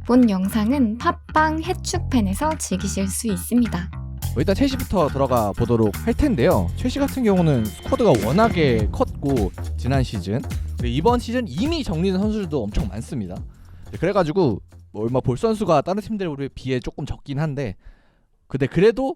본 영상은 팟빵 해축팬에서 즐기실 수 있습니다. 일단 첼시부터 들어가 보도록 할 텐데요. 첼시 같은 경우는 스쿼드가 워낙에 컸고 지난 시즌 이번 시즌 이미 정리된 선수들도 엄청 많습니다. 그래가지고 뭐 얼마 볼 선수가 다른 팀들에 비해 조금 적긴 한데 근데 그래도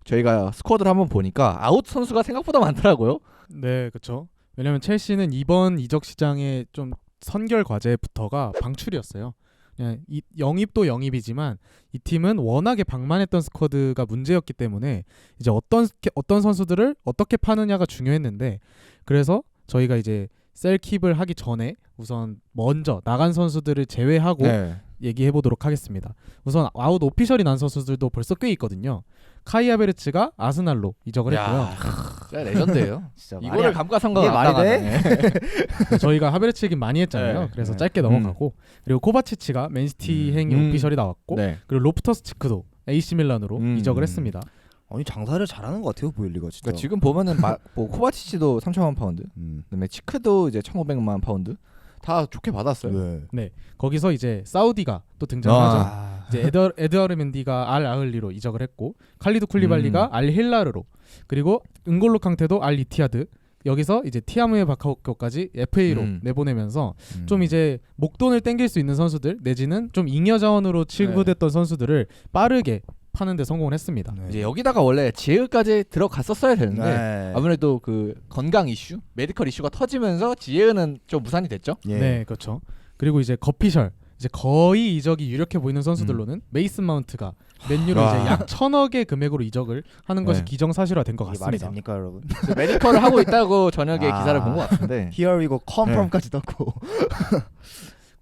저희가 스쿼드를 한번 보니까 아웃 선수가 생각보다 많더라고요. 네, 그렇죠. 왜냐면 첼시는 이번 이적 시장의 좀 선결 과제부터가 방출이었어요. 그냥 영입도 영입이지만 이 팀은 워낙에 방만했던 스쿼드가 문제였기 때문에 이제 어떤 선수들을 어떻게 파느냐가 중요했는데 그래서 저희가 이제 셀킵을 하기 전에 우선 먼저 나간 선수들을 제외하고 얘기해 보도록 하겠습니다. 우선 아웃 오피셜이 난 선수들도 벌써 꽤 있거든요. 카이 하베르츠가 아스날로 이적을 했고요. 진짜 레전드예요. 진짜 이거를 감가상각 이게 말이 돼? 저희가 하베르츠 얘기 많이 했잖아요. 네. 그래서 짧게 넘어가고 그리고 코바치치가 맨시티 행이 오피셜이 나왔고 그리고 로프터스 치크도 AC 밀란으로 이적을 했습니다. 아니 장사를 잘하는 것 같아요 보일리가 진짜. 그러니까 지금 보면은 뭐 코바치치도 3천만 파운드, 그다음에 치크도 이제 1,500만 파운드 다 좋게 받았어요. 네, 거기서 이제 사우디가 또 등장하죠. 이제 에드아르 멘디가 알 아흘리로 이적을 했고 칼리드 쿨리발리가 알 힐라르로 그리고 은골로 캉테도 알 이티하드 여기서 이제 티아무에 바카오까지 FA로 내보내면서 좀 이제 목돈을 땡길 수 있는 선수들 내지는 좀 잉여 자원으로 취급됐던 선수들을 빠르게 파는데 성공을 했습니다. 이제 여기다가 원래 지에으까지 들어갔었어야 되는데 아무래도 그 건강 이슈, 메디컬 이슈가 터지면서 지에으는 좀 무산이 됐죠. 네, 그렇죠. 그리고 이제 거피셜 이제 거의 이적이 유력해 보이는 선수들로는 메이슨 마운트가 맨유로 이제 약 1,000억의 금액으로 이적을 하는 것이 기정사실화된 것 이게 같습니다. 말이 됩니까 여러분? 메디컬을 하고 있다고 저녁에 기사를 본 것 같은데. Here we go confirm까지 떴고.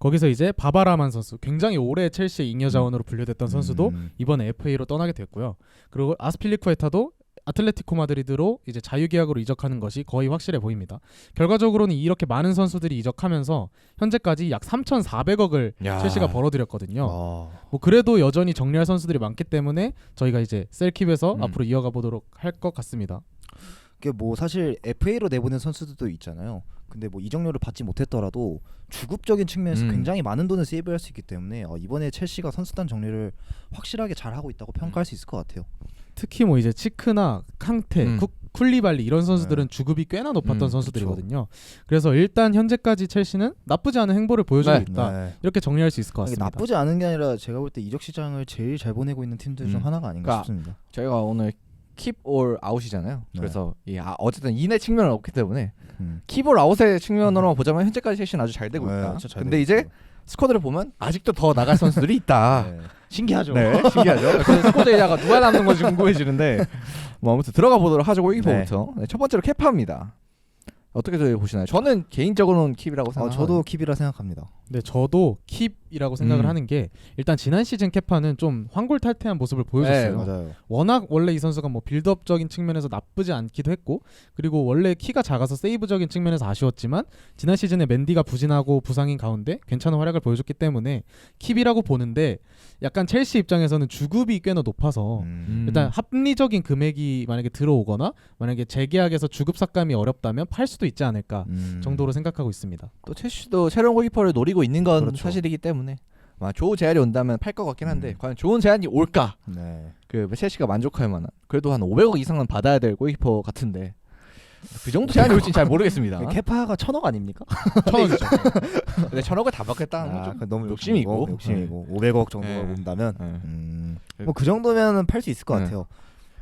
거기서 이제 바바라만 선수 굉장히 오래 첼시의 잉여 자원으로 분류됐던 선수도 이번에 FA로 떠나게 됐고요. 그리고 아스필리쿠에타도 아틀레티코 마드리드로 이제 자유계약으로 이적하는 것이 거의 확실해 보입니다. 결과적으로는 이렇게 많은 선수들이 이적하면서 현재까지 약 3,400억을 첼시가 벌어들였거든요. 뭐 그래도 여전히 정리할 선수들이 많기 때문에 저희가 이제 셀킵에서 앞으로 이어가 보도록 할 것 같습니다. 그게 뭐 사실 FA로 내보낸 선수들도 있잖아요. 근데 뭐 이적료를 받지 못했더라도 주급적인 측면에서 굉장히 많은 돈을 세이브할 수 있기 때문에 이번에 첼시가 선수단 정리를 확실하게 잘 하고 있다고 평가할 수 있을 것 같아요. 특히 뭐 이제 치크나 캉테, 쿨리발리 이런 선수들은 주급이 꽤나 높았던 선수들이거든요. 그래서 일단 현재까지 첼시는 나쁘지 않은 행보를 보여주고 있다. 이렇게 정리할 수 있을 것 같습니다. 나쁘지 않은 게 아니라 제가 볼 때 이적 시장을 제일 잘 보내고 있는 팀들 중 하나가 아닌가 싶습니다. 저희가 오늘 keep or out이잖아요. 그래서 어쨌든 인의 측면은 없기 때문에 keep or out의 측면으로만 보자면 현재까지 첼시는 아주 잘 되고 있다. 근데 이제 스쿼드를 보면 아직도 더 나갈 선수들이 있다. 신기하죠. 네, 신기하죠. 그래서 스쿼드에다가 누가 남는 건지 궁금해지는데 뭐 아무튼 들어가 보도록 하죠. 골키퍼부터. 첫 번째로 케파입니다. 어떻게 보시나요? 저는 개인적으로는 킵이라고 생각합니다. 저도 킵이라 생각합니다. 네, 저도 킵이라고 생각을 하는 게 일단 지난 시즌 케파는 좀 환골탈태한 모습을 보여줬어요. 맞아요. 워낙 원래 이 선수가 뭐 빌드업적인 측면에서 나쁘지 않기도 했고 그리고 원래 키가 작아서 세이브적인 측면에서 아쉬웠지만 지난 시즌에 맨디가 부진하고 부상인 가운데 괜찮은 활약을 보여줬기 때문에 킵이라고 보는데 약간 첼시 입장에서는 주급이 꽤나 높아서 일단 합리적인 금액이 만약에 들어오거나 만약에 재계약에서 주급 삭감이 어렵다면 팔 수도 있지 않을까 정도로 생각하고 있습니다. 또 첼시도 새로운 골키퍼를 노리고 있는 건 사실이기 때문에 좋은 제안이 온다면 팔 것 같긴 한데 과연 좋은 제안이 올까? 그 첼시가 만족할 만한 그래도 한 500억 이상은 받아야 될 골키퍼 같은데 그 정도 제안이 올지는 잘 모르겠습니다. 케파가 1,000억 아닙니까? 1,000억이죠. 근데 1,000억을 다 받겠다는 건 너무 욕심이고 500억 정도가 온다면 뭐 그 정도면 팔 수 있을 것 같아요.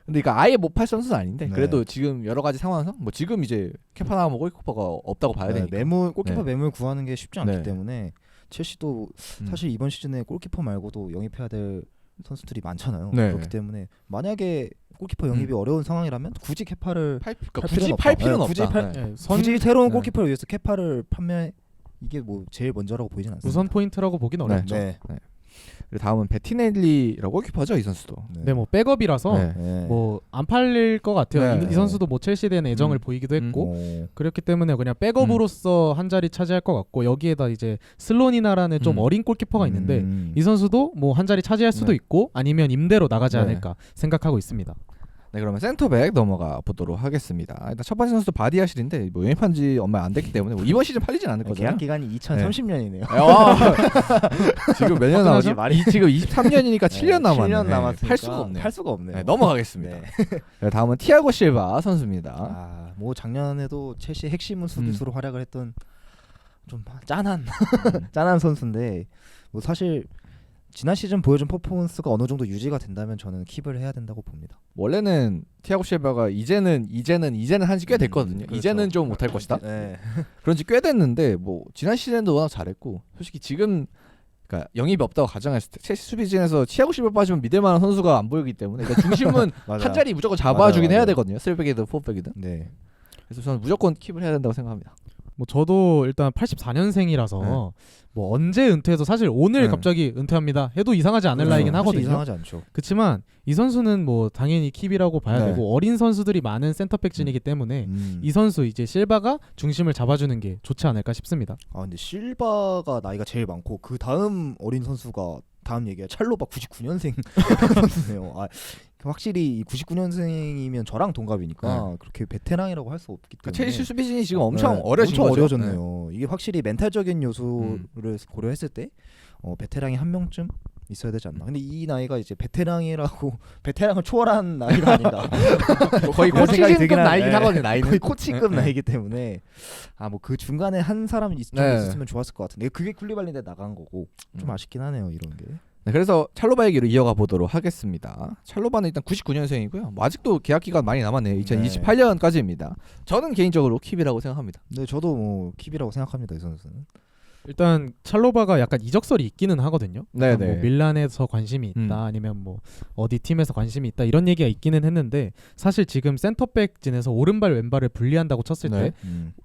근데 이거 아예 못 팔 선수는 아닌데 그래도 지금 여러 가지 상황에서 뭐 지금 이제 케파 나가면 골키퍼가 없다고 봐야 되니까 골키퍼 매물 구하는 게 쉽지 않기 때문에 첼시도 사실 이번 시즌에 골키퍼 말고도 영입해야 될 선수들이 많잖아요. 그렇기 때문에 만약에 골키퍼 영입이 어려운 상황이라면 굳이 케파를 굳이 팔 필요는 없다. 굳이 새로운 골키퍼를 위해서 케파를 판매 이게 뭐 제일 먼저라고 보이진 않습니다. 우선 포인트라고 보긴 어렵죠. 그리고 다음은 베티넬리라고 골키퍼죠 이 선수도. 네, 뭐 백업이라서 뭐 안 팔릴 것 같아요. 이 선수도 뭐 첼시에 대한 애정을 보이기도 했고 그렇기 때문에 그냥 백업으로서 한 자리 차지할 것 같고 여기에다 이제 슬로니나라는 좀 어린 골키퍼가 있는데 이 선수도 뭐 한 자리 차지할 수도 있고 아니면 임대로 나가지 않을까 생각하고 있습니다. 네, 그러면 센터백 넘어가 보도록 하겠습니다. 일단 첫 번째 선수 바디아실인데 뭐 영입한 지 얼마 안 됐기 때문에 뭐 이번 시즌 팔리진 않을 거잖아요. 계약 기간이 2030년이네요. 지금 몇 년 남았지? 지금 23년이니까 7년 남았네. 7년 남았으니까 팔 수가 없네요. 팔 수가 없네요. 네, 넘어가겠습니다. 네. 네, 다음은 티아고 실바 선수입니다. 뭐 작년에도 첼시 핵심 수비수로 활약을 했던 좀 짠한 짠한 선수인데 뭐 사실 지난 시즌 보여준 퍼포먼스가 어느 정도 유지가 된다면 저는 킵을 해야 된다고 봅니다. 원래는 티아고 실바가 이제는 한지 꽤 됐거든요. 그렇죠. 이제는 좀 못할 것이다. 네. 그런지 꽤 됐는데 뭐 지난 시즌도 워낙 잘했고 솔직히 지금 그러니까 영입이 없다고 가정했을 때 첼시 수비진에서 티아고 실바 빠지면 믿을 만한 선수가 안 보이기 때문에 그러니까 중심은 맞아. 한 자리 무조건 잡아주긴 맞아. 해야 되거든요. 3백이든 4백이든. 네. 그래서 저는 무조건 킵을 해야 된다고 생각합니다. 뭐 저도 일단 84년생이라서 뭐 언제 은퇴해서 사실 오늘 네. 갑자기 은퇴합니다 해도 이상하지 않을 나이긴 사실 하거든요. 이상하지 않죠. 그렇지만 이 선수는 뭐 당연히 킵이라고 봐야 네. 되고 어린 선수들이 많은 센터백진이기 때문에 이 선수 이제 실바가 중심을 잡아주는 게 좋지 않을까 싶습니다. 근데 실바가 나이가 제일 많고 그 다음 어린 선수가 다음 얘기야 찰로바 99년생 선수네요. 확실히 99년생이면 저랑 동갑이니까 그렇게 베테랑이라고 할 수 없기 때문에 첼시 수비진이 지금 엄청 어려진 엄청 거죠. 어려졌네요. 이게 확실히 멘탈적인 요소를 고려했을 때 베테랑이 한 명쯤 있어야 되지 않나. 근데 이 나이가 이제 베테랑이라고 베테랑을 초월한 나이가 아닌가. 거의 그런 생각이 코치진급 들긴 나이긴 하네. 하거든요. 나이는. 거의 코치급 나이기 때문에 뭐 그 중간에 한 사람이 네. 있었으면 좋았을 것 같은데 그게 쿨리발리인데 나간 거고 좀 아쉽긴 하네요 이런 게. 네, 그래서 찰로바 얘기로 이어가 보도록 하겠습니다. 찰로바는 일단 99년생이고요. 뭐 아직도 계약 기간 많이 남았네요. 2028년까지입니다. 저는 개인적으로 킵이라고 생각합니다. 네, 저도 뭐 킵이라고 생각합니다 이 선수는. 일단 찰로바가 약간 이적설이 있기는 하거든요. 네네. 뭐 밀란에서 관심이 있다 아니면 뭐 어디 팀에서 관심이 있다 이런 얘기가 있기는 했는데 사실 지금 센터백진에서 오른발 왼발을 분리한다고 쳤을 때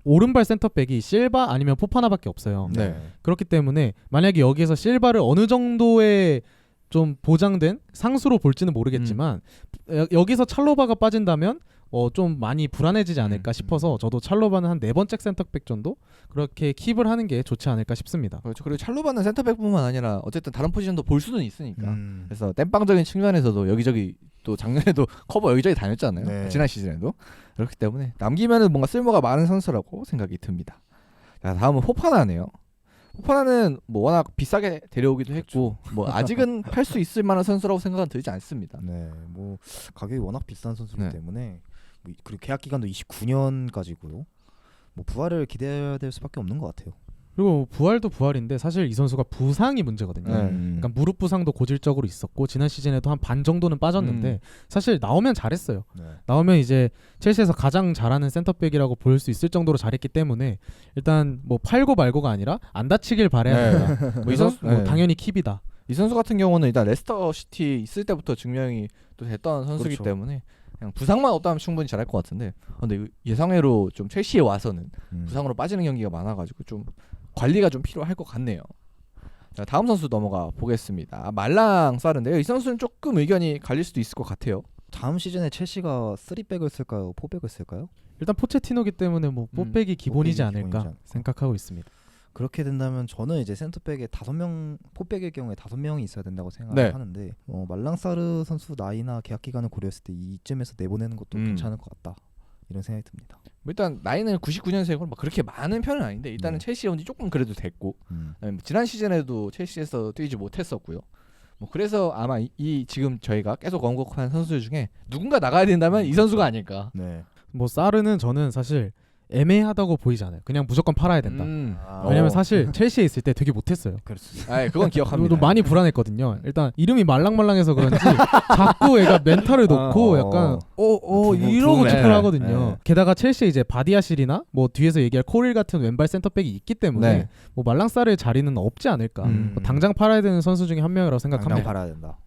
오른발 센터백이 실바 아니면 포파나밖에 없어요. 네. 그렇기 때문에 만약에 여기에서 실바를 어느 정도의 좀 보장된 상수로 볼지는 모르겠지만 여기서 찰로바가 빠진다면 좀 많이 불안해지지 않을까 싶어서 저도 찰로바는 한 4번째 센터백 정도 그렇게 킵을 하는 게 좋지 않을까 싶습니다. 그렇죠. 그리고 찰로바는 센터백뿐만 아니라 어쨌든 다른 포지션도 볼 수는 있으니까. 그래서 땜빵적인 측면에서도 여기저기 또 작년에도 커버 여기저기 다녔잖아요. 네. 지난 시즌에도. 그렇기 때문에 남기면은 뭔가 쓸모가 많은 선수라고 생각이 듭니다. 자, 다음은 포파나네요. 포파나는 뭐 워낙 비싸게 데려오기도 했고 뭐 아직은 팔 수 있을 만한 선수라고 생각은 들지 않습니다. 네, 뭐 가격이 워낙 비싼 선수이기 네. 때문에 그리고 계약 기간도 29년까지고요. 뭐 부활을 기대해야 될 수밖에 없는 것 같아요. 그리고 부활도 부활인데 사실 이 선수가 부상이 문제거든요. 네. 그러니까 무릎 부상도 고질적으로 있었고 지난 시즌에도 한 반 정도는 빠졌는데 사실 나오면 잘했어요. 네. 나오면 이제 첼시에서 가장 잘하는 센터백이라고 볼 수 있을 정도로 잘했기 때문에 일단 뭐 팔고 말고가 아니라 안 다치길 바라야 된다. 이 선수 당연히 킵이다. 이 선수 같은 경우는 일단 레스터 시티 있을 때부터 증명이 또 됐던 선수이기 그렇죠. 때문에 그냥 부상만 없다면 충분히 잘할 것 같은데 근데 예상외로 좀 첼시에 와서는 부상으로 빠지는 경기가 많아가지고 좀 관리가 좀 필요할 것 같네요. 자, 다음 선수 넘어가 보겠습니다. 말랑 사르인데요. 이 선수는 조금 의견이 갈릴 수도 있을 것 같아요. 다음 시즌에 첼시가 3백을 쓸까요? 4백을 쓸까요? 일단 포체티노기 때문에 뭐 뽀백이 기본이지 뽀백이 않을까 기본이지 않을까. 생각하고 있습니다. 그렇게 된다면 저는 이제 센터백에 5명, 4백의 경우에 5명이 있어야 된다고 생각을 네. 하는데 말랑사르 선수 나이나 계약 기간을 고려했을 때 이쯤에서 내보내는 것도 괜찮을 것 같다. 이런 생각이 듭니다. 일단 나이는 99년생으로 막 그렇게 많은 편은 아닌데 일단은 첼시에 온 지 조금 그래도 됐고 지난 시즌에도 첼시에서 뛰지 못했었고요. 뭐 그래서 아마 이 지금 저희가 계속 언급한 선수 중에 누군가 나가야 된다면 이 선수가 아닐까. 네. 뭐 사르는 저는 사실 애매하다고 보이지 않아요. 그냥 무조건 팔아야 된다. 왜냐면 사실 첼시에 있을 때 되게 못했어요. 그건 기억합니다. 또 많이 불안했거든요. 일단 이름이 말랑말랑해서 그런지 자꾸 애가 멘탈을 놓고 약간 이러고 네. 투표를 하거든요. 네. 게다가 첼시에 이제 바디아실이나 뭐 뒤에서 얘기할 코릴 같은 왼발 센터백이 있기 때문에 네. 뭐 말랑사르의 자리는 없지 않을까. 뭐 당장 팔아야 되는 선수 중에 한 명이라고 당장 생각합니다. 팔아야 된다.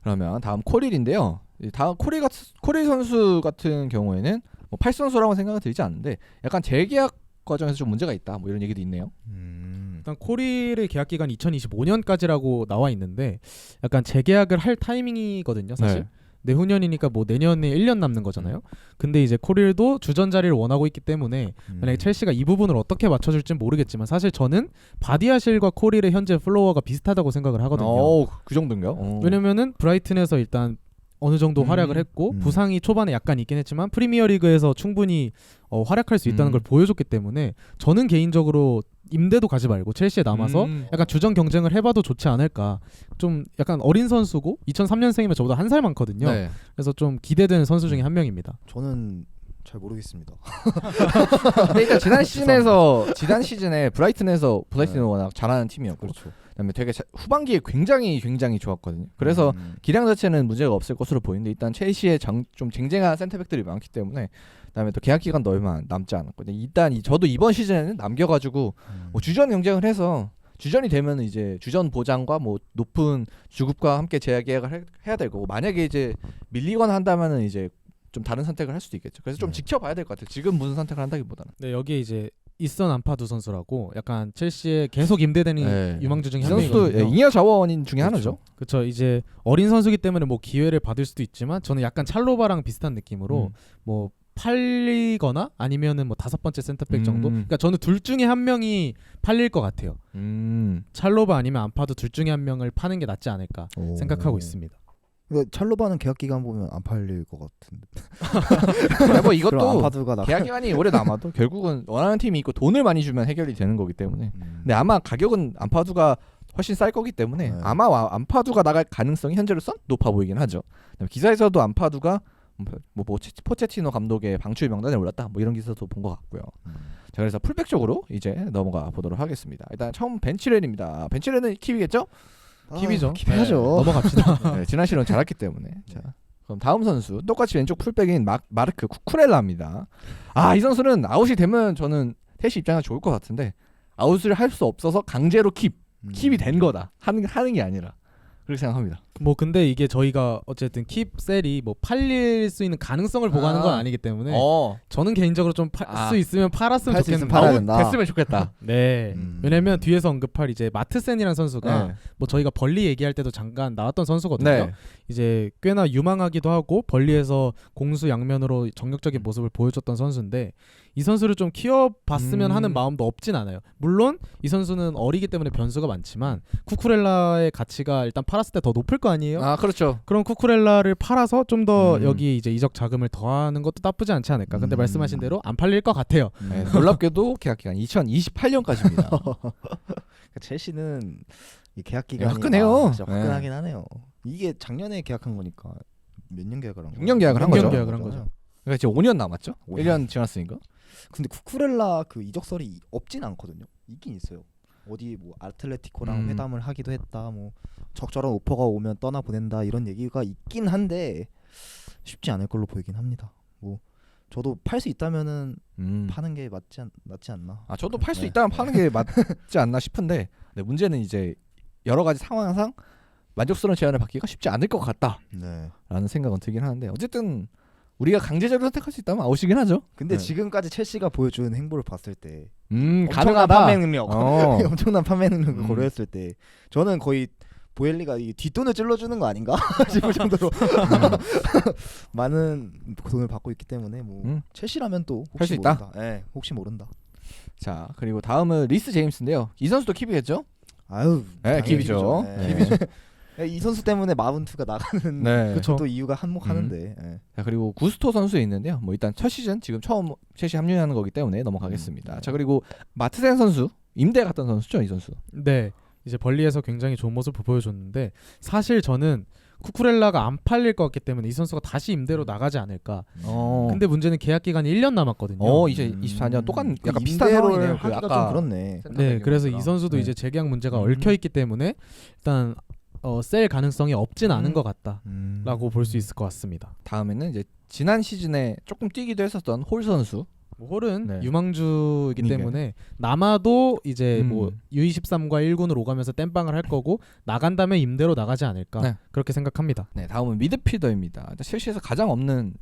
그러면 다음 코릴인데요. 다음 코릴 선수 같은 경우에는 뭐 팔 선수라고 생각은 들지 않는데 약간 재계약 과정에서 좀 문제가 있다. 뭐 이런 얘기도 있네요. 일단 코릴의 계약 기간 2025년까지라고 나와 있는데 약간 재계약을 할 타이밍이거든요, 사실. 네. 내후년이니까 뭐 내년에 1년 남는 거잖아요. 근데 이제 코릴도 주전 자리를 원하고 있기 때문에 만약에 첼시가 이 부분을 어떻게 맞춰줄지는 모르겠지만 사실 저는 바디아실과 코릴의 현재 플로어가 비슷하다고 생각을 하거든요. 그 정도인가요? 왜냐면은 브라이튼에서 일단 어느 정도 활약을 했고 부상이 초반에 약간 있긴 했지만 프리미어리그에서 충분히 활약할 수 있다는 걸 보여줬기 때문에 저는 개인적으로 임대도 가지 말고 첼시에 남아서 약간 주전 경쟁을 해봐도 좋지 않을까. 좀 약간 어린 선수고 2003년생이면 저보다 한 살 많거든요. 네. 그래서 좀 기대되는 선수 중에 한 명입니다. 저는 잘 모르겠습니다. 근데 일단 지난 시즌에 브라이튼은 워낙 잘하는 팀이었고 그렇죠. 그다음에 되게 후반기에 굉장히 좋았거든요. 그래서 기량 자체는 문제가 없을 것으로 보이는데 일단 첼시에 좀 쟁쟁한 센터백들이 많기 때문에 그다음에 또 계약 기간도 얼마 남지 않았거든요. 일단 저도 이번 시즌에는 남겨가지고 뭐 주전 경쟁을 해서 주전이 되면 이제 주전 보장과 뭐 높은 주급과 함께 재계약을 해야 될 거고 만약에 이제 밀리거나 한다면은 이제 좀 다른 선택을 할 수도 있겠죠. 그래서 좀 지켜봐야 될 것 같아요. 지금 무슨 선택을 한다기보다는. 네, 여기에 이제 이선 안파두 선수라고 약간 첼시에 계속 임대되는 유망주 중에 한 선수도 명이거든요. 잉여 자원인 중에 하나죠. 그렇죠. 이제 어린 선수기 때문에 뭐 기회를 받을 수도 있지만 저는 약간 찰로바랑 비슷한 느낌으로 뭐 팔리거나 아니면은 뭐 5번째 센터백 정도. 그러니까 저는 둘 중에 한 명이 팔릴 것 같아요. 찰로바 아니면 안파두 둘 중에 한 명을 파는 게 낫지 않을까 생각하고 있습니다. 그러니까 찰로바는 계약 기간 보면 안 팔릴 것 같은데. 뭐 이것도 안파두가 계약 기간이 오래 남아도 결국은 원하는 팀이 있고 돈을 많이 주면 해결이 되는 거기 때문에. 근데 아마 가격은 안파두가 훨씬 쌀 거기 때문에 아마 안파두가 나갈 가능성이 현재로선 높아 보이긴 하죠. 기사에서도 안파두가 뭐 포체티노 감독의 방출 명단에 올랐다 뭐 이런 기사도 본 것 같고요. 자, 그래서 풀백 쪽으로 이제 넘어가 보도록 하겠습니다. 일단 처음 벤치렌입니다. 벤치렌은 킵이겠죠? 킵이죠. 킵해야죠. 넘어갑시다. 네, 지난 시즌 잘했기 때문에. 자, 그럼 다음 선수 똑같이 왼쪽 풀백인 마르크 쿠쿠렐라입니다. 이 선수는 아웃이 되면 저는 첼시 입장에서 좋을 것 같은데 아웃을 할 수 없어서 강제로 킵이 된 거다. 하는 게 아니라 그렇게 생각합니다. 뭐 근데 이게 저희가 어쨌든 킵셀이 뭐 팔릴 수 있는 가능성을 보고하는 건 아니기 때문에 저는 개인적으로 좀 팔 수 있으면 팔았으면 팔 수 있으면 좋겠는데 팔아야 된다. 됐으면 좋겠다. 네. 왜냐면 뒤에서 언급할 이제 마트센이라는 선수가 뭐 저희가 벌리 얘기할 때도 잠깐 나왔던 선수거든요. 네. 이제 꽤나 유망하기도 하고 벌리에서 공수 양면으로 정력적인 모습을 보여줬던 선수인데 이 선수를 좀 키워봤으면 하는 마음도 없진 않아요. 물론 이 선수는 어리기 때문에 변수가 많지만 쿠쿠렐라의 가치가 일단 팔았을 때 더 높을 거 아니에요? 그렇죠. 그럼 쿠쿠렐라를 팔아서 좀 더 여기 이제 이적 자금을 더하는 것도 나쁘지 않지 않을까. 근데 말씀하신 대로 안 팔릴 것 같아요. 네, 놀랍게도 계약 기간 2028년까지입니다. 첼시는 이 계약 기간이 화끈해요. 진짜 화끈하긴 하네요. 이게 작년에 계약한 거니까 몇 년 계약을 한 거죠? 6년 계약을 한 6년 거죠. 계약을 한 거죠. 그러니까 이제 5년 남았죠. 5년. 1년 지났으니까. 근데 쿠쿠렐라 그 이적설이 없진 않거든요. 있긴 있어요. 어디 뭐 아틀레티코랑 회담을 하기도 했다. 뭐 적절한 오퍼가 오면 떠나 보낸다 이런 얘기가 있긴 한데 쉽지 않을 걸로 보이긴 합니다. 뭐 저도 팔 수 있다면은 파는 게 낫지 않나. 저도 팔 수 있다면 파는 게 맞지 않나 싶은데 문제는 이제 여러 가지 상황상 만족스러운 제안을 받기가 쉽지 않을 것 같다라는 생각은 들긴 하는데 어쨌든 우리가 강제적으로 선택할 수 있다면 아웃이긴 하죠. 근데 지금까지 첼시가 보여준 행보를 봤을 때 가능하다. 판매 능력 엄청난 판매 능력을 고려했을 때 저는 거의 보엘리가 이 뒷돈을 찔러주는 거 아닌가 싶을 정도로 많은 돈을 받고 있기 때문에 뭐 첼시라면 또 할 수 혹시 있다. 모른다. 네, 혹시 모른다. 자 그리고 다음은 리스 제임스인데요. 이 선수도 킵이겠죠? 아유, 네, 킵이죠. 킵이죠. 이 선수 때문에 마운트가 나가는 그쵸. 또 이유가 한몫하는데. 자 그리고 구스토 선수 있는데요. 뭐 일단 첫 시즌 지금 처음 첼시 합류하는 거기 때문에 넘어가겠습니다. 자 그리고 마트센 선수 임대 갔던 선수죠, 이 선수. 네. 이제 벌리에서 굉장히 좋은 모습을 보여줬는데 사실 저는 쿠쿠렐라가 안 팔릴 것 같기 때문에 이 선수가 다시 임대로 나가지 않을까. 근데 문제는 계약 기간이 1년 남았거든요. 이제 24년 똑같은 약간 그 비슷한 상황이네요. 하기가 좀 그렇네. 네, 그래서 이 선수도 이제 재계약 문제가 얽혀 있기 때문에 일단 셀 가능성이 없진 않은 것 같다라고 볼 수 있을 것 같습니다. 다음에는 이제 지난 시즌에 조금 뛰기도 했었던 홀 선수. 홀은 유망주이기 때문에 남아도 이제 뭐 U23과 1군을 오가면서 땜빵을 할 거고 나간다면 임대로 나가지 않을까 그렇게 생각합니다. 네, 다음은 미드필더입니다. 첼시에서 가장 없는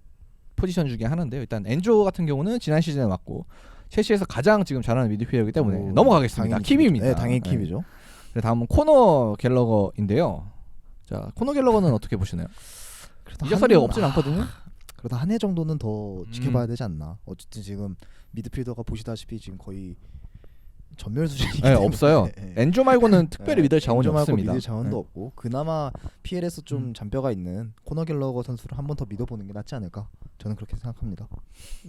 포지션 중에 하나인데요. 일단 엔조 같은 경우는 지난 시즌에 왔고 첼시에서 가장 지금 잘하는 미드필더이기 때문에 넘어가겠습니다. 킵입니다. 네, 당연히 킵이죠. 네, 다음은 코너 갤러거인데요. 자, 코너 갤러거는 어떻게 보시나요? 이적설이 없진 않거든요. 그러다 한 해 정도는 더 지켜봐야 되지 않나. 어쨌든 지금 미드필더가 보시다시피 지금 거의 전멸 수준이기 네, 때문에 없어요. 엔조 말고는 특별히 믿을 자원이 엔조 말고 없습니다. 믿을 자원도 네. 없고 그나마 PL에서 좀 잔뼈가 있는 코너 갤러거 선수를 한 번 더 믿어보는 게 낫지 않을까? 저는 그렇게 생각합니다.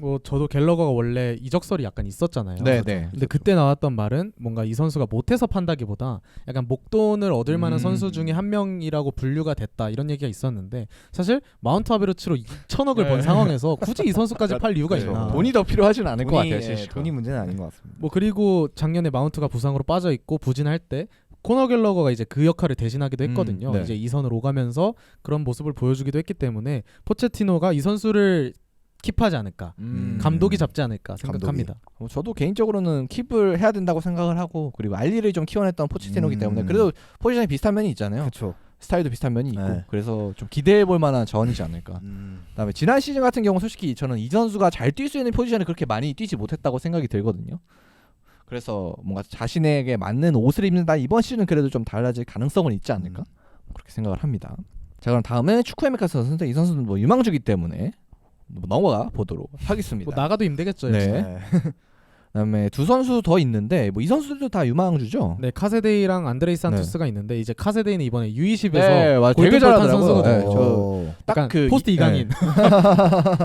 뭐 저도 갤러거가 원래 이적설이 약간 있었잖아요. 네, 네. 근데 그때 나왔던 말은 뭔가 이 선수가 못해서 판다기보다 약간 목돈을 얻을 만한 선수 중에 한 명이라고 분류가 됐다 이런 얘기가 있었는데 사실 마운트 아베르치로 2천억을 번 네. 상황에서 굳이 이 선수까지 팔 이유가 그렇죠. 있나? 돈이 더 필요하진 않을 것 같아요. 예, 첼시가. 돈이 문제는 아닌 것 같습니다. 뭐 그리고 작년에 마운트가 부상으로 빠져 있고 부진할 때 코너 갤러거가 이제 그 역할을 대신하기도 했거든요. 네. 이제 2선을 오가면서 그런 모습을 보여주기도 했기 때문에 포체티노가 이 선수를 킵하지 않을까, 감독이 잡지 않을까 생각합니다. 저도 개인적으로는 킵을 해야 된다고 생각을 하고 그리고 알리를 좀 키워냈던 포체티노기 때문에 음. 그래도 포지션이 비슷한 면이 있잖아요. 그렇죠. 스타일도 비슷한 면이 있고 네. 그래서 좀 기대해볼 만한 자원이지 않을까. 그다음에 지난 시즌 같은 경우 솔직히 저는 이 선수가 잘 뛸 수 있는 포지션에 그렇게 많이 뛰지 못했다고 생각이 들거든요. 그래서 뭔가 자신에게 맞는 옷을 입는다 이번 시즌은 그래도 좀 달라질 가능성은 있지 않을까 그렇게 생각을 합니다. 자 그럼 다음에 축구에메카스 선수인데 이 선수는 뭐 유망주기 때문에 넘어가 보도록 하겠습니다. 뭐 나가도 힘들겠죠. 네. 네. 그다음에 두 선수 더 있는데 뭐 이 선수들도 다 유망주죠. 네, 카세데이랑 안드레이 산토스가 있는데 이제 카세데이는 이번에 U20에서 네, 맞아. 되게 골든볼 탄 잘하더라고요. 선수거든요. 네, 저 약간 딱 그 포스트 이강인.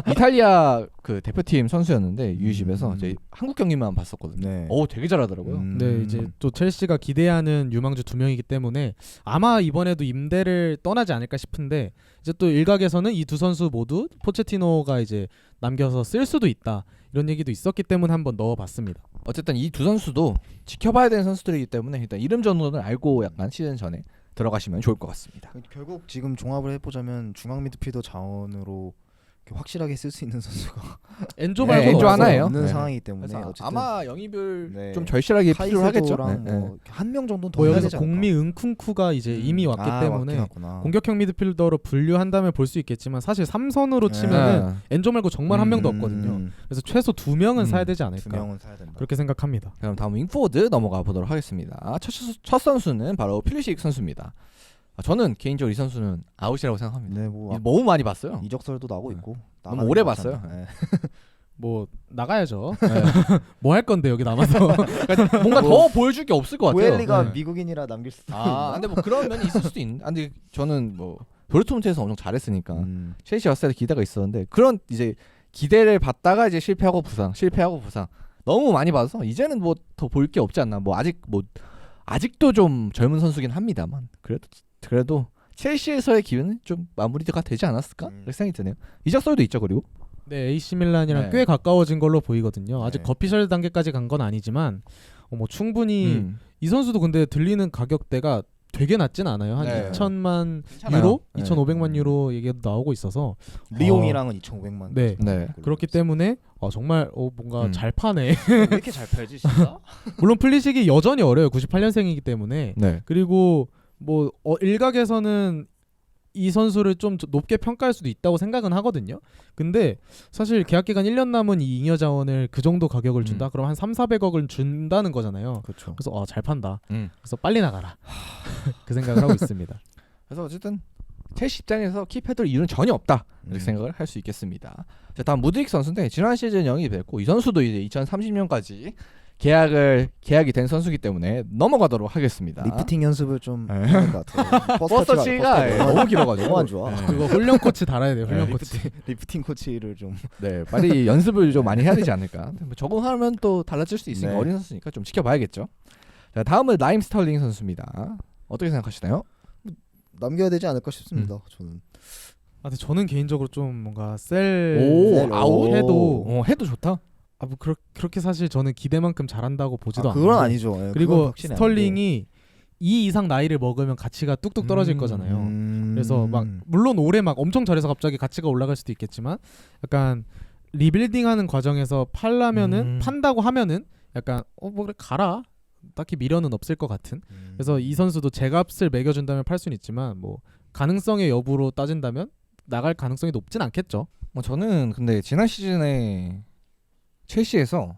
이탈리아 그 대표팀 선수였는데 U20에서 이제 한국 경기만 봤었거든요. 네. 되게 잘하더라고요. 네, 이제 또 첼시가 기대하는 유망주 두 명이기 때문에 아마 이번에도 임대를 떠나지 않을까 싶은데 이제 또 일각에서는 이 두 선수 모두 포체티노가 이제 남겨서 쓸 수도 있다 이런 얘기도 있었기 때문에 한번 넣어봤습니다. 어쨌든 이 두 선수도 지켜봐야 되는 선수들이기 때문에 일단 이름 정도는 알고 약간 시즌 전에 들어가시면 좋을 것 같습니다. 결국 지금 종합을 해보자면 중앙 미드필더 자원으로 이렇게 확실하게 쓸 수 있는 선수가 엔조 네, 말고 엔조 하나예요. 없는 네. 상황이기 때문에 그래서 어쨌든 아마 영입을 네. 좀 절실하게 필요하겠죠. 카이세도랑 네, 뭐 한 명 정도는 더 뭐 해야 여기서 되지 않을까? 공미 은쿤쿠가 이제 이미 왔기 때문에 왔긴 왔구나. 공격형 미드필더로 분류한다면 볼 수 있겠지만 사실 3선으로 네. 치면은 엔조 말고 정말 한 명도 없거든요. 음, 그래서 최소 2명은 사야 되지 두 않을까 명은 사야 된다. 그렇게 생각합니다. 그럼 다음 윙포워드 넘어가 보도록 하겠습니다. 첫 선수는 바로 필리식 선수입니다. 저는 개인적으로 이 선수는 아웃이라고 생각합니다. 네, 뭐 너무 많이 봤어요. 이적설도 나고 있고 너무 나가는 오래 것 봤어요. 같잖아. 네. 뭐 나가야죠. 뭐 할 건데 여기 남아서. 그러니까 뭔가 더 보여줄 게 없을 것 같아요. 고엘리가 네. 미국인이라 남길 수도 근데 뭐 그런 면이 있을 수도 있는데, 근데 저는 뭐 도르트문트에서 엄청 잘했으니까 음. 첼시 왔을 때 기대가 있었는데 그런 이제 기대를 받다가 이제 실패하고 부상 너무 많이 봐서 이제는 뭐 더 볼 게 없지 않나. 뭐 아직도 좀 젊은 선수긴 합니다만 그래도 첼시에서의 기회는 좀 마무리가 되지 않았을까? 그렇게 생각이 드네요. 이적설도 있죠. 그리고 네, AC 밀란이랑 네. 꽤 가까워진 걸로 보이거든요. 아직 네. 거피셜 단계까지 간 건 아니지만 뭐 충분히 이 선수도 근데 들리는 가격대가 되게 낮진 않아요. 한 네. 2천만 괜찮아요. 유로, 네. 2,500만 유로 얘기도 나오고 있어서 리옹이랑은 2,500만. 네. 네. 그렇기 때문에 정말 뭔가 잘 파네. 왜 이렇게 잘 팔지 진짜? 물론 플리식이 여전히 어려요. 98년생이기 때문에. 네. 그리고 뭐 일각에서는 이 선수를 좀 높게 평가할 수도 있다고 생각은 하거든요. 근데 사실 계약 기간 1년 남은 이 잉여 자원을 그 정도 가격을 준다? 그럼 한 3,400억을 준다는 거잖아요. 그렇죠. 그래서 잘 판다. 음. 그래서 빨리 나가라. 그 생각을 하고 있습니다. 그래서 어쨌든 첼시 입장에서 킵해둘 이유는 전혀 없다 이렇게 생각을 할 수 있겠습니다. 자, 다음 무드릭 선수인데 지난 시즌 영입됐고 이 선수도 이제 2030년까지 계약이 된 선수이기 때문에 넘어가도록 하겠습니다. 리프팅 연습을 좀 네. 해야 될 것 같아요. 버스터치가 너무 길어가지고 너무 안 좋아. 그거 훈련 코치 달아야 돼요. 훈련 네, 코치. 리프팅 코치를 좀 네, 빨리 연습을 좀 많이 해야 되지 않을까. 뭐 적응하면 또 달라질 수 있으니까 네. 어린 선수니까 좀 지켜봐야겠죠. 자, 다음은 라임 스털링 선수입니다. 어떻게 생각하시나요? 남겨야 되지 않을까 싶습니다. 저는 근데 저는 개인적으로 좀 뭔가 아웃 해도 좋다. 뭐 그렇게 사실 저는 기대만큼 잘한다고 보지도 않아요. 그건 아니죠. 예, 그건 그리고 확신이 스털링이 2 이상 나이를 먹으면 가치가 뚝뚝 떨어질 거잖아요. 그래서 막 물론 올해 막 엄청 잘해서 갑자기 가치가 올라갈 수도 있겠지만 약간 리빌딩하는 과정에서 판다고 하면은 약간 뭐 그래 가라. 딱히 미련은 없을 것 같은. 그래서 이 선수도 제값을 매겨준다면 팔 수는 있지만 뭐 가능성의 여부로 따진다면 나갈 가능성이 높진 않겠죠. 뭐 저는 근데 지난 시즌에 첼시에서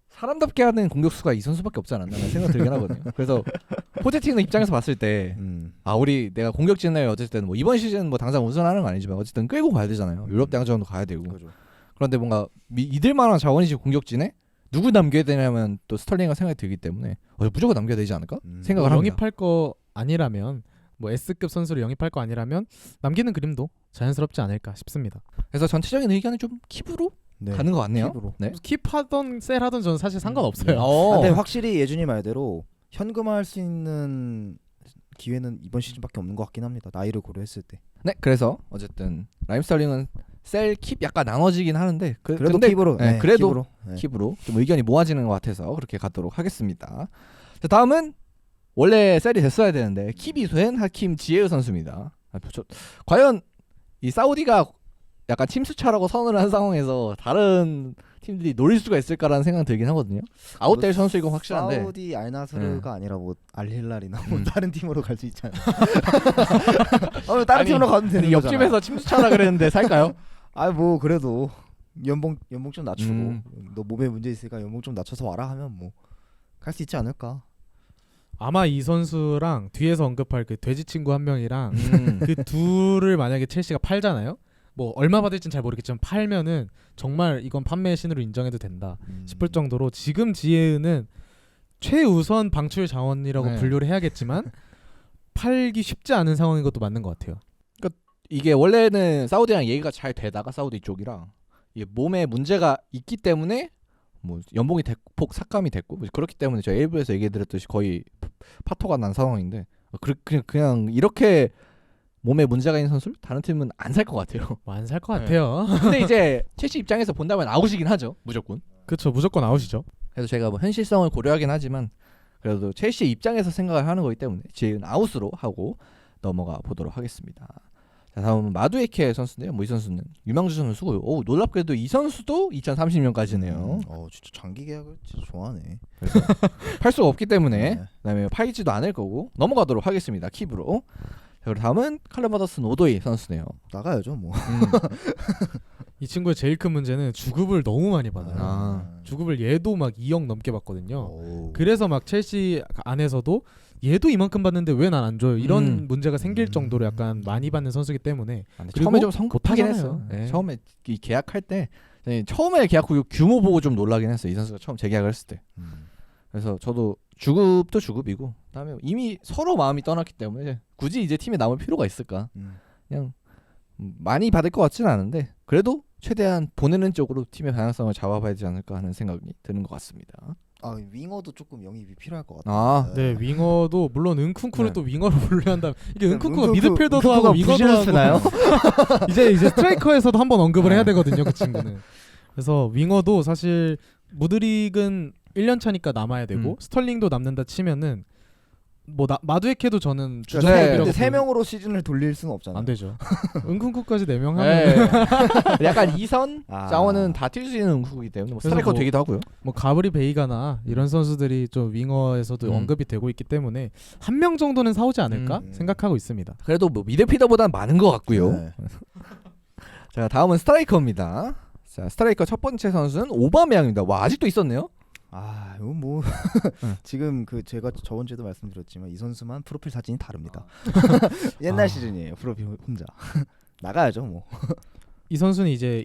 사람답게 하는 공격수가 이 선수밖에 없지 않았나 생각 들긴 하거든요. 그래서 포체티노 입장에서 봤을 때 내가 공격진을 어쨌든 뭐 이번 시즌 뭐 당장 우승하는 건 아니지만 어쨌든 끌고 가야 되잖아요. 유럽 대항전도 가야 되고. 그렇죠. 그런데 뭔가 이들만한 자원이 지금 공격진에 누구 남겨야 되냐면 또 스털링이가 생각이 들기 때문에 무조건 남겨야 되지 않을까 생각을 합니다. 영입할 거 아니라면 뭐 S급 선수를 영입할 거 아니라면 남기는 그림도 자연스럽지 않을까 싶습니다. 그래서 전체적인 의견은 좀 킵으로 네. 가는 것 같네요. 킵으로. 네. 킵하던 셀하던 저는 사실 상관없어요. 근데 확실히 예준이 말대로 현금화할 수 있는 기회는 이번 시즌밖에 없는 것 같긴 합니다. 나이를 고려했을 때. 네, 그래서 어쨌든 라임 스털링은 셀 킵 약간 나눠지긴 하는데 그래도 근데, 킵으로. 네, 그래도 킵으로. 네. 킵으로 좀 의견이 모아지는 것 같아서 그렇게 가도록 하겠습니다. 자, 다음은 원래 셀이 됐어야 되는데 키비소엔 하킴 지에우 선수입니다. 과연 이 사우디가 약간 침수차라고 선언을 한 상황에서 다른 팀들이 노릴 수가 있을까라는 생각 들긴 하거든요. 아웃될 선수이고 확실한데 사우디 알나스르가 아니라 뭐 알힐랄이나 뭐 다른 팀으로 갈 수 있잖아요. 다른 아니, 팀으로 가면 되는 거잖아. 옆집에서 침수차라 그랬는데 살까요? 뭐 그래도 연봉 좀 낮추고 음. 너 몸에 문제 있으니까 연봉 좀 낮춰서 와라 하면 뭐 갈 수 있지 않을까. 아마 이 선수랑 뒤에서 언급할 그 돼지 친구 한 명이랑 그 둘을 만약에 첼시가 팔잖아요. 뭐 얼마 받을지는 잘 모르겠지만 팔면은 정말 이건 판매의 신으로 인정해도 된다 싶을 정도로 지금 지에은은 최우선 방출 자원이라고 네. 분류를 해야겠지만 팔기 쉽지 않은 상황인 것도 맞는 것 같아요. 이게 원래는 사우디랑 얘기가 잘 되다가 사우디 쪽이랑 이게 몸에 문제가 있기 때문에 뭐 연봉이 대폭 삭감이 됐고 뭐 그렇기 때문에 저희 일부에서 얘기해드렸듯이 거의 파토가 난 상황인데 그냥 이렇게 몸에 문제가 있는 선수를 다른 팀은 안 살 것 같아요. 안 살 것 네. 같아요. 근데 이제 첼시 입장에서 본다면 아웃이긴 하죠, 무조건. 그렇죠. 무조건 아웃이죠. 그래서 제가 뭐 현실성을 고려하긴 하지만 그래도 첼시 입장에서 생각을 하는 거기 때문에 지금 아웃으로 하고 넘어가 보도록 하겠습니다. 자, 다음은 마두에케 선수인데요. 뭐 이 선수는 유망주 선수고, 놀랍게도 이 선수도 2030년까지네요. 진짜 장기 계약을 진짜 좋아하네. 팔 수가 없기 때문에 네. 그다음에 팔지도 않을 거고 넘어가도록 하겠습니다. 킵으로. 자, 그리고 다음은 칼르바더슨 오도이 선수네요. 나가야죠 뭐. 이 친구의 제일 큰 문제는 주급을 너무 많이 받아요. 아. 주급을 얘도 막 2억 넘게 받거든요. 오. 그래서 막 첼시 안에서도 얘도 이만큼 받는데 왜 난 안 줘요? 이런 문제가 생길 정도로 약간 많이 받는 선수이기 때문에 근데 그리고 처음에 좀 성급하긴 못하잖아요. 했어. 네. 처음에 이 계약할 때 처음에 계약 후 규모 보고 좀 놀라긴 했어요. 이 선수가 처음 재계약을 했을 때. 그래서 저도 주급도 주급이고 그다음에 이미 서로 마음이 떠났기 때문에 굳이 이제 팀에 남을 필요가 있을까? 그냥 많이 받을 것 같지는 않은데 그래도 최대한 보내는 쪽으로 팀의 방향성을 잡아봐야 되지 않을까 하는 생각이 드는 것 같습니다. 윙어도 조금 영입이 필요할 것 같아요. 아, 네 윙어도 물론 은쿤쿠를 네. 또 윙어로 분류한 다음 이게 은쿤쿠가 은쿤쿠- 미드필더도 하고 은쿤쿠가 윙어도 부진을 하고 쓰나요? 이제 스트라이커에서도 한번 언급을 해야 되거든요 그 친구는. 그래서 윙어도 사실 무드릭은 1년 차니까 남아야 되고 스털링도 남는다 치면은 뭐 마두에케도 저는 네. 주전급이라고 근데 3명으로 시즌을 돌릴 수는 없잖아요. 안 되죠. 은쿤쿠까지 4명 하면 네. 약간 2선 아. 자원은 다 뛸 수 있는 응구이기 때문에 뭐 그래서 스트라이커 뭐- 되기도 하고요. 뭐 가브리 베이가나 이런 선수들이 좀 윙어에서도 언급이 되고 있기 때문에 한 명 정도는 사오지 않을까 생각하고 있습니다. 그래도 뭐 미드필더보다는 많은 것 같고요. 네. 자, 다음은 스트라이커입니다. 자, 스트라이커 첫 번째 선수는 오바메양입니다. 와, 아직도 있었네요. 이건 뭐 네. 지금 제가 저번 주에도 말씀드렸지만 이 선수만 프로필 사진이 다릅니다. 옛날 시즌이에요. 프로필 혼자. 나가야죠 뭐. 이 선수는 이제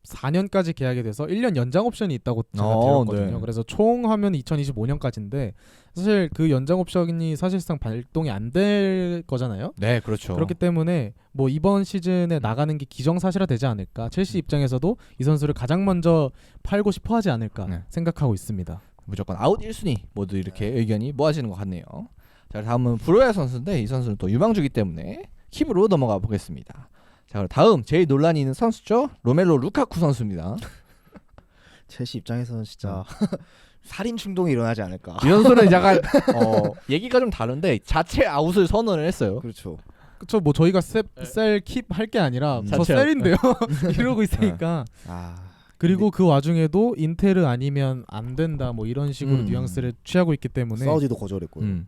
24년까지 계약이 돼서 1년 연장 옵션이 있다고 제가 들었거든요. 네. 그래서 총 하면 2025년까지인데 사실 그 연장 옵션이 사실상 발동이 안 될 거잖아요. 네, 그렇죠. 그렇기 때문에 뭐 이번 시즌에 나가는 게 기정사실화 되지 않을까. 첼시 입장에서도 이 선수를 가장 먼저 팔고 싶어 하지 않을까 네. 생각하고 있습니다. 무조건 아웃 1순위 모두 이렇게 의견이 모아지는 것 같네요. 자, 다음은 브로야 선수인데 이 선수는 또 유망주기 때문에 킵으로 넘어가 보겠습니다. 자, 그럼 다음 제일 논란이 있는 선수죠. 로멜로 루카쿠 선수입니다. 첼시 입장에서는 진짜 살인 충동이 일어나지 않을까. 이 선수는 약간 얘기가 좀 다른데 자체 아웃을 선언을 했어요. 그렇죠. 그쵸. 뭐 저희가 셀 킵 할 게 아니라 저 자체요. 셀인데요. 이러고 있으니까. 그리고 그 와중에도 인테르 아니면 안 된다 뭐 이런 식으로 뉘앙스를 취하고 있기 때문에 사우디도 거절했고요.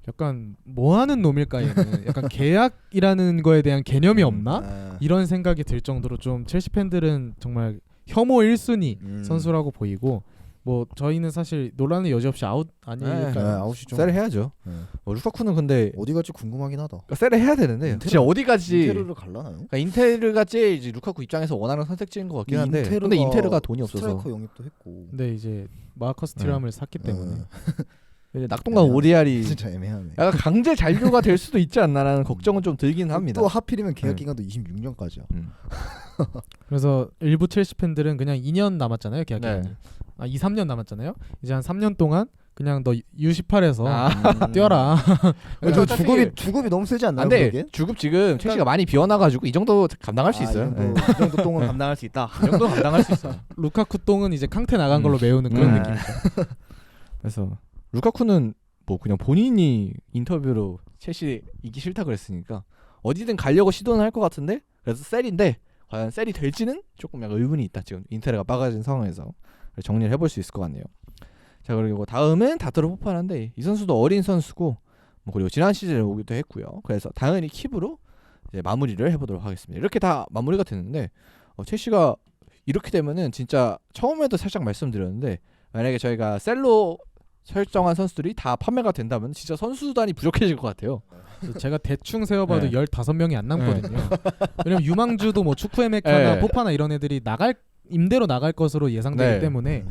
약간 뭐 하는 놈일까 얘는. 약간 계약이라는 거에 대한 개념이 없나? 이런 생각이 들 정도로 좀 첼시 팬들은 정말 혐오 1순위 선수라고 보이고 뭐 저희는 사실 논란은 여지없이 아웃 네, 아닐까요? 아웃이죠. 셀을 해야죠. 네. 루카쿠는 근데 어디 갈지 궁금하긴 하다. 그러니까 셀을 해야 되는데 인테르- 진짜 어디 가지? 인테르를 갈라나요? 그러니까 인테르가 제일 이제 루카쿠 입장에서 원하는 선택지인 것 같긴 한데 근데 인테르가 돈이 없어서 스트라이커 영입도 했고. 근데 이제 마커스 티람을 샀기 때문에 이제 낙동강 오리알이 진짜 애매하네. 약간 강제 잔류가 될 수도 있지 않나라는 걱정은 좀 들긴 합니다. 또 하필이면 계약 네. 기간도 26년까지야. 그래서 일부 첼시 팬들은 그냥 2년 남았잖아요 계약 네. 기간이. 2, 3년 남았잖아요. 이제 한 3년 동안 그냥 너 U18에서 아. 뛰어라. 저 어차피- 주급이 너무 세지 않나요? 안돼 그러기엔? 주급 지금 첼시가 많이 비워놔가지고 이 정도 감당할 수 아, 있어요. 이 정도 똥은 감당할 수 있다. 이 정도 감당할 수 있어요. 루카쿠 똥은 이제 캉테 나간 걸로 메우는 그런 음. 느낌이죠. 그래서 루카쿠는 뭐 그냥 본인이 인터뷰로 첼시 이기 싫다 그랬으니까 어디든 가려고 시도는 할 것 같은데 그래서 셀인데 과연 셀이 될지는 조금 약간 의문이 있다. 지금 인테르가 빠가진 상황에서 정리를 해볼 수 있을 것 같네요. 자 그리고 다음은 다트로 포파란데 이 선수도 어린 선수고 뭐 그리고 지난 시즌에 오기도 했고요. 그래서 당연히 킵으로 이제 마무리를 해보도록 하겠습니다. 이렇게 다 마무리가 됐는데 첼시가 이렇게 되면은 진짜 처음에도 살짝 말씀드렸는데 만약에 저희가 셀로 설정한 선수들이 다 판매가 된다면 진짜 선수단이 부족해질 것 같아요. 제가 대충 세어봐도 네. 15명이 안 남거든요. 왜냐면 유망주도 뭐 축구의 메카나 네. 포파나 이런 애들이 임대로 나갈 것으로 예상되기 네. 때문에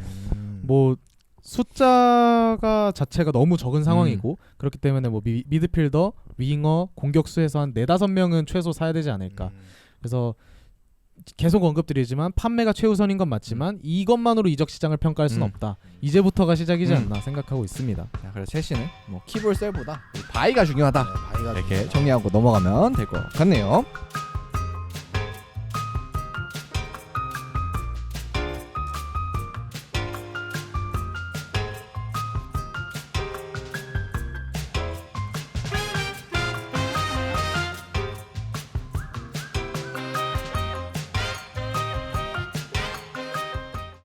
뭐 숫자가 자체가 너무 적은 상황이고 그렇기 때문에 뭐 미드필더, 윙어, 공격수에서 한 4-5명은 최소 사야 되지 않을까. 그래서 계속 언급드리지만 판매가 최우선인 건 맞지만 이것만으로 이적 시장을 평가할 수는 없다. 이제부터가 시작이지 않나 생각하고 있습니다. 자, 그래서 첼시는 뭐 키볼 셀보다 바이가 중요하다. 바이가 이렇게 정리하고 넘어가면 될 것 같네요.